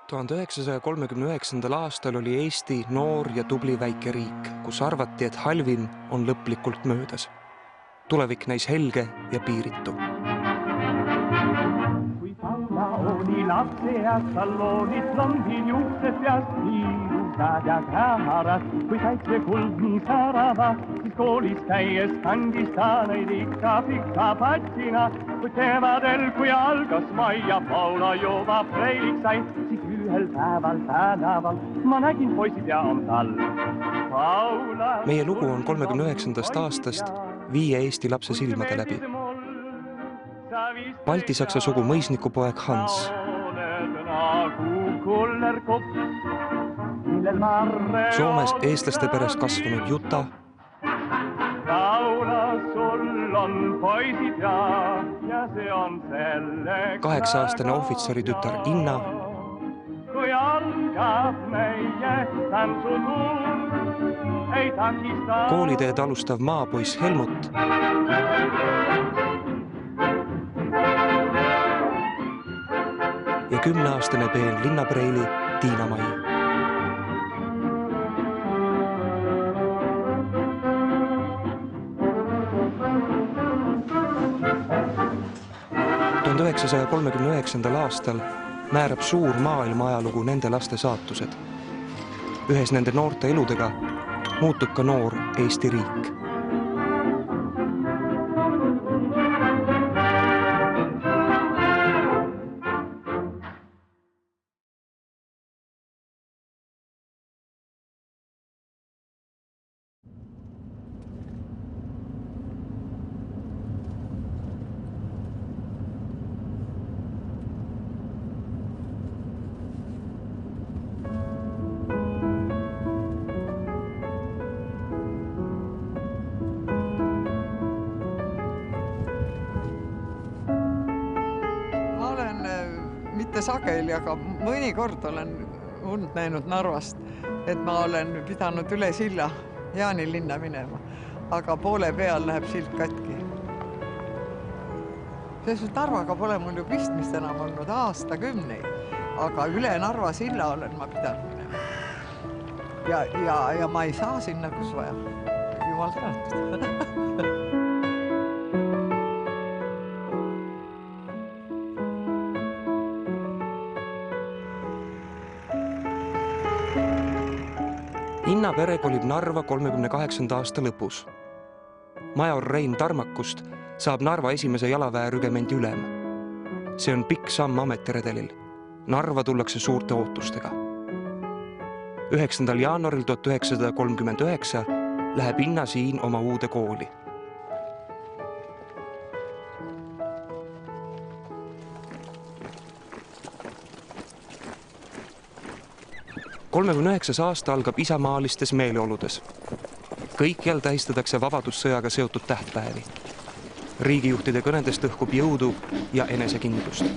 1939. aastal oli Eesti noor ja tubli väike riik, kus arvati, et halvim on lõplikult möödas. Tulevik näis helge ja piiritu. Kui Paula oli lapseas, tal loonid lambin juukse peast viirusad ja käharas. Kui päitse kuldni särava, siis koolis käies kandis ta neid ikka pika patsina. Kui kevadel, kui algas mai ja Paula juba preiliks sai, siis ühel päeval tänaval ma nägin poisid ja on tal Paula. Meie lugu on 39. aastast 5 Eesti lapse silmade läbi. Balti-saksa sugu mõisnikupoeg Hans. Soomes eestlaste peres kasvanud Jutta. Sul on poisid ja see on selleks 8-aastane ohvitseri tütar Inna. Kui algab meie tantsutuur, ei takista Kooliteed alustav maapoiss Helmut. Ja 10-aastane peen linnapreili Tiina-Mai. Tuhande 1939. aastal määrab suur maailma ajalugu nende laste saatused. Ühes nende noorte eludega muutub ka noor Eesti riik. Mitte sageli, aga mõnikord olen und näinud Narvast, et ma olen pidanud üle silla Jaanilinna minema, aga poole peal läheb silt katki. Sest Narvaga pole mul ju pistmist enam olnud aastakümneid, aga üle Narva silla olen ma pidanud minema. Ja ma ei saa sinna, kus vaja. Jumal tänatud. Inna pere kolib Narva 38. aasta lõpus. Major Rein Tarmakust saab Narva esimese jalaväerügemendi ülem. See on pikk samm ametiredelil. Narva tullakse suurte ootustega. 9. jaanuaril 1939 läheb Inna siin oma uude kooli. ...39. aasta algab isamaalistes meeleoludes. Kõikjal tähistatakse vabadussõjaga seotud tähtpäevi. Riigijuhtide kõnedest õhkub jõudu ja enesekindlust.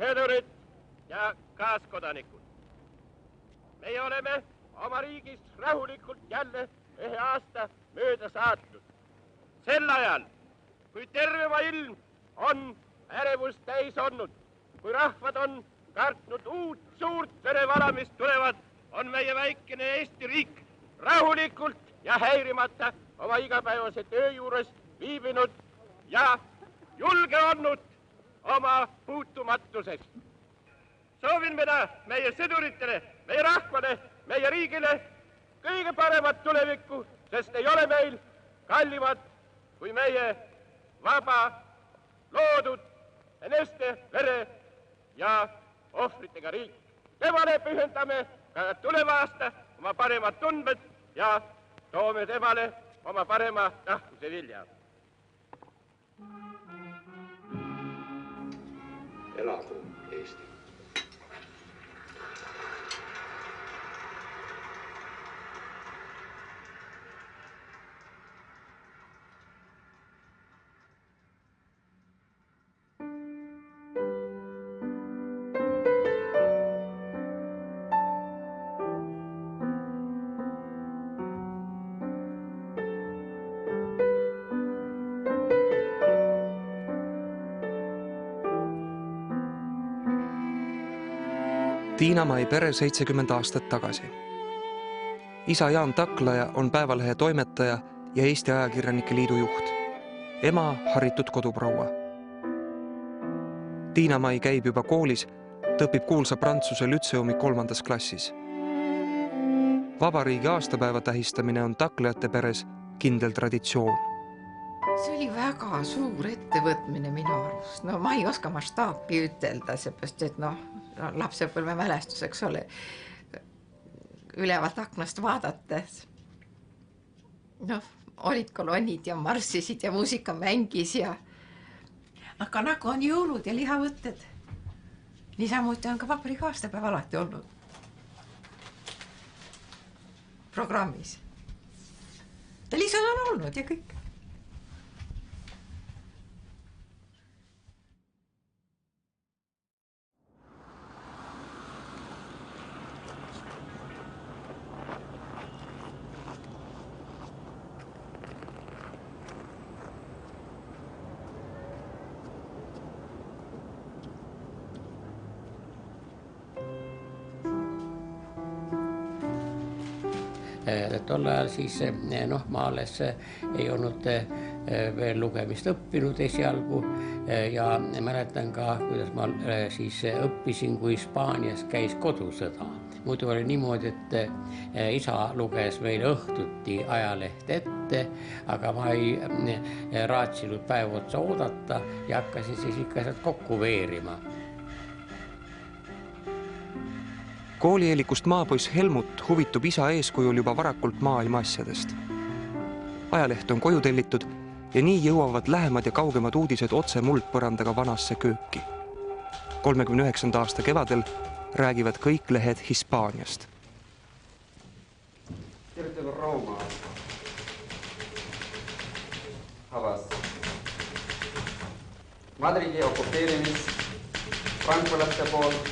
Sõdurid ja kaaskodanikud. Meie oleme oma riigis rahulikult jälle ühe aasta mööda saatnud. Sel ajal, kui terve ilm on ärevust täis olnud, kui rahvad on kartnud uut suurt verevala, mis tulevad, on meie väikene Eesti riik rahulikult ja häirimata oma igapäevase töö juures viibinud ja julge olnud oma puutumatusest. Soovin mina meie sõduritele, meie rahvale, meie riigile kõige paremat tulevikku, sest ei ole meil kallimad kui meie vaba, loodud, eneste vere ja ohvritega riik. Temale pühendame ka tuleva aasta oma paremad tundmed ja toome temale oma parema tahtmise vilja. Elagu Eesti! Tiinamai pere 70 aastat tagasi. Isa Jaan Taklaja on Päevalehe toimetaja ja Eesti Ajakirjanike Liidu juht. Ema haritud koduproua. Tiinamai käib juba koolis, tõpib kuulsa Prantsuse lütseumi 3. klassis. Vabariigi aastapäeva tähistamine on Taklajate peres kindel traditsioon. See oli väga suur ettevõtmine minu arust. No ma ei oska mastaapi ütelda, seepärast, et lapsepõlve mälestus, eks ole, ülevalt aknast vaadates. Olid kolonnid ja marssisid ja muusika mängis ja... Aga nagu on jõulud ja lihavõtted. Niisamuti on ka vabariigi aastapäev alati olnud programmis. Ta lihtsalt on olnud ja kõik. Tol ajal siis ma alles ei olnud veel lugemist õppinud esialgu ja mäletan ka, kuidas ma siis õppisin, kui Hispaanias käis kodusõda. Muidu oli niimoodi, et isa luges meile õhtuti ajaleht ette, aga ma ei raatsinud päev otsa oodata ja hakkasin siis ikka sealt kokku veerima. Koolieelikust maapoiss Helmut huvitub isa eeskujul juba varakult maailma asjadest. Ajaleht on koju tellitud ja nii jõuavad lähemad ja kaugemad uudised otse muldpõrandaga vanasse kööki. 39. aasta kevadel räägivad kõik lehed Hispaaniast. Kirjutab Rooma. Havas. Madridi okupeerimis frankolaste poolt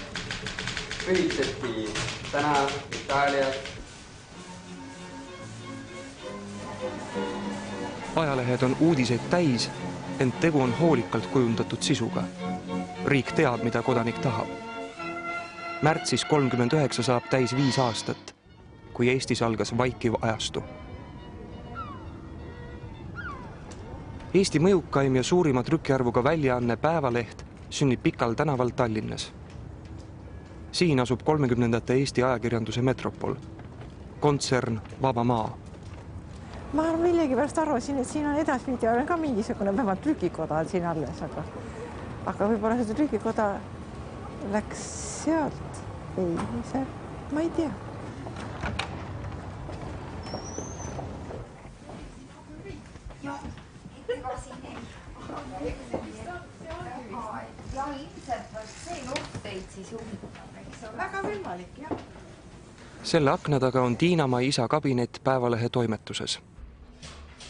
pühitseti täna Itaalias. Ajalehed on uudiseid täis, ent tegu on hoolikalt kujundatud sisuga. Riik teab, mida kodanik tahab. Märtsis 39 saab täis 5 aastat, kui Eestis algas vaikiv ajastu. Eesti mõjukaim ja suurima trükiarvuga väljaanne Päevaleht sünnib Pikal tänaval Tallinnas. Siin asub 30. Eesti ajakirjanduse metropol, kontsern Vaba Maa. Ma millegipärast arvasin, et siin on edaspidi olen ka mingisugune vähemalt trükikoda siin alles, aga võib-olla seda trükikoda läks sealt. Ei, ma ei tea. Ja ilmselt see nuhteid siis juhitab. Väga võimalik, jah. Selle akna taga on Tiinamai isa kabinet Päevalehe toimetuses.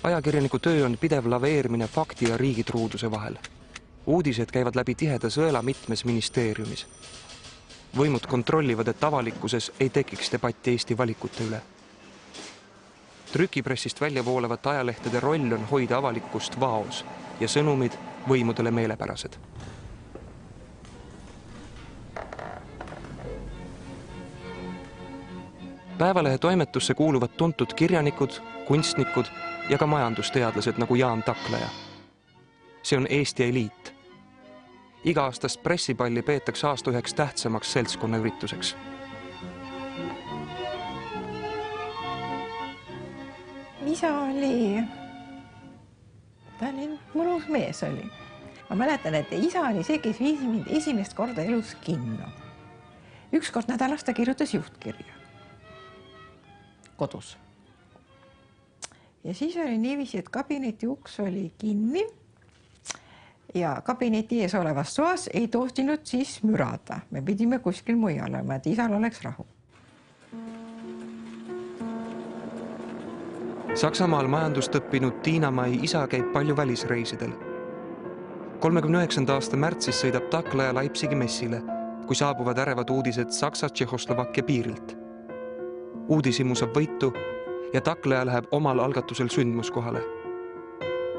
Ajakirjaniku töö on pidev laveerimine fakti ja riigitruuduse vahel. Uudised käivad läbi tiheda sõela mitmes ministeeriumis. Võimud kontrollivad, et avalikkuses ei tekiks debatti Eesti valikute üle. Trükipressist välja voolevate ajalehtede roll on hoida avalikkust vaos ja sõnumid võimudele meelepärased. Päevalehe toimetusse kuuluvad tuntud kirjanikud, kunstnikud ja ka majandusteadlased nagu Jaan Taklaja. See on Eesti eliit. Iga-aastast pressipalli peetakse aasta üheks tähtsamaks seltskonnaürituseks. Isa oli, ta oli mõnus mees oli. Ma mäletan, et isa oli see, kes viis mind esimest korda elus kinno. Üks kord nädalas ta kirjutas juhtkirja kodus. ja siis oli niiviisi, et kabineti uks oli kinni ja kabineti ees olevas toas ei tohtinud siis mürada. Me pidime kuskil mujal olema, et isal oleks rahu. Saksamaal majandust õppinud Tiina-Mai isa käib palju välisreisidel. 39. aasta märtsis sõidab taklaja Leipzigi messile, kui saabuvad ärevad uudised Saksa-Tšehhoslovakkia piirilt. Uudishimu saab võitu ja taklaja läheb omal algatusel sündmuskohale.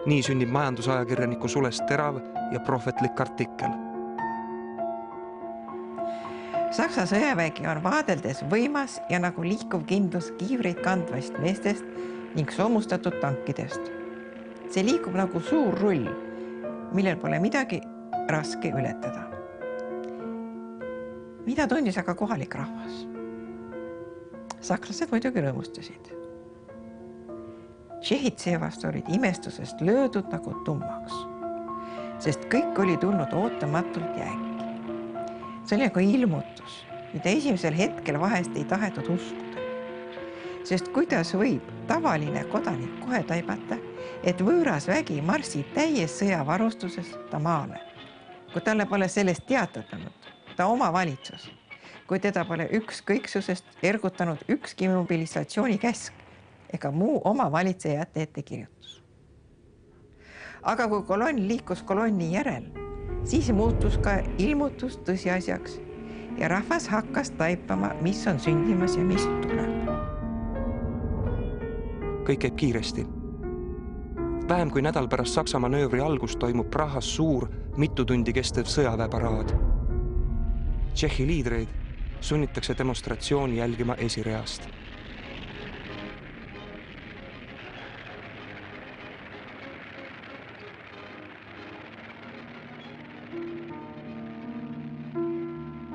Nii sünnib majandusajakirjaniku sulest terav ja prohvetlik artikkel. Saksa sõjavägi on vaadeldes võimas ja nagu liikuv kindlus kiivreid kandvast meestest ning soomustatud tankidest. See liikub nagu suur rull, millel pole midagi raske ületada. Mida tundis aga kohalik rahvas? Sakslased muidugi rõõmustasid. Tšehhid seevast olid imestusest löödud nagu tummaks, sest kõik oli tulnud ootamatult ja äkki. See oli nagu ilmutus, mida esimesel hetkel vahest ei tahetud uskuda. Sest kuidas võib tavaline kodanik kohe taibata, et võõras vägi marsib täies sõjavarustuses ta maale, kui talle pole sellest teatanud, ta oma valitsus, kui teda pole ükskõiksusest ergutanud ükski mobilisatsiooni käsk ega muu oma valitsejate ettekirjutus. Aga kui kolonn liikus kolonni järel, siis muutus ka ilmutus tõsiasjaks ja rahvas hakkas taipama, mis on sündimas ja mis tuleb. Kõik käib kiiresti. Vähem kui nädal pärast Saksa manöövri algust toimub Prahas suur, mitu tundi kestev sõjaväeparaad. Tšehhi liidreid sunnitakse demonstratsiooni jälgima esireast.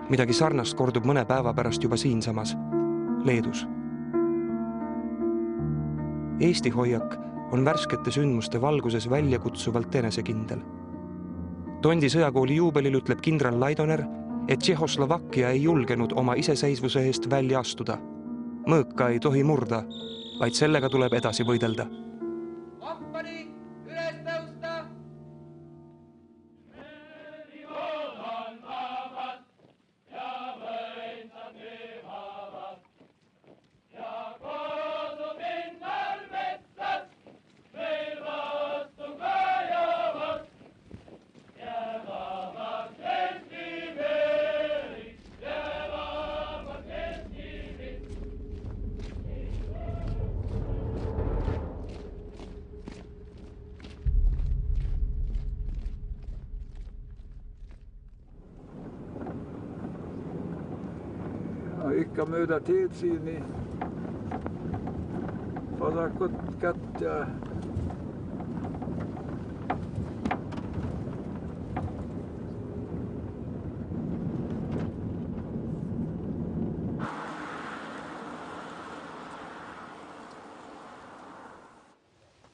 Midagi sarnast kordub mõne päeva pärast juba siinsamas, Leedus. Eesti hoiak on värskete sündmuste valguses väljakutsuvalt enesekindel. Tondi sõjakooli juubelil ütleb kindral Laidoner, et Tšehhoslovakkia ei julgenud oma iseseisvuse eest välja astuda. Mõõka ei tohi murda, vaid sellega tuleb edasi võidelda. Ikka mööda teed siin, nii vasakut kätt ja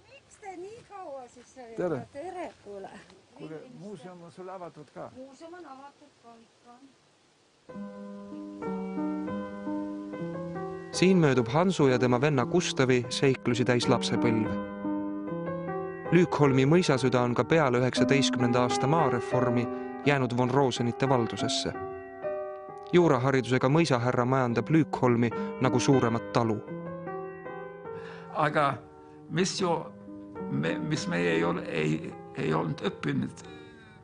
miks te nii kaua siis tere, kuule. Muuseum on sul avatud ka? Muuseum on avatud ka ikka. Siin möödub Hansu ja tema venna Gustavi seiklusi täis lapsepõlv. Lüükholmi mõisasüda on ka peale 19. aasta maareformi jäänud von Rosenite valdusesse. Juuraharidusega mõisahärra majandab Lüükholmi nagu suuremat talu. Aga mis me ei olnud õppinud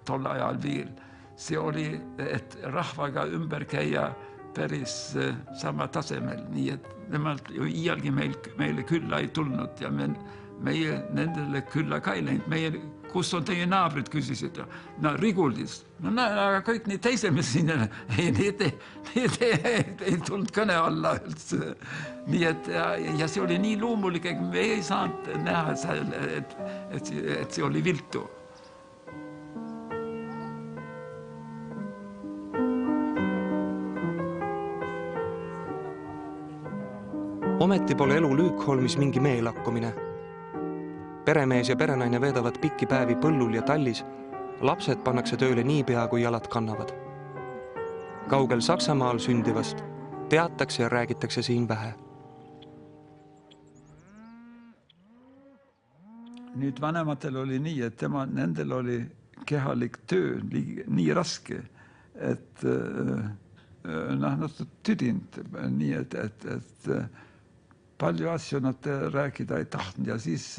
tol ajal veel, see oli, et rahvaga ümber käia päris sama tasemel, nii et nemad ju iialgi meile külla ei tulnud ja meie nendele külla ka ei läinud. Kus on teie naabrid, küsisid. No Riguldis. No aga kõik need teised siin, need ei tulnud kõne alla üldse. Nii et, ja see oli nii loomulik, et me ei saanud näha, et see oli viltu. Ometi pole elu Lüükholmis mingi meelakkumine. Peremees ja perenaine veedavad pikki päevi põllul ja tallis, lapsed pannakse tööle niipea, kui jalad kannavad. Kaugel Saksamaal sündivast teatakse ja räägitakse siin vähe. Nüüd vanematel oli nii, et nendel oli kehalik töö nii raske, et nad tüdinud nii, et palju asju nad rääkida ei tahtnud ja siis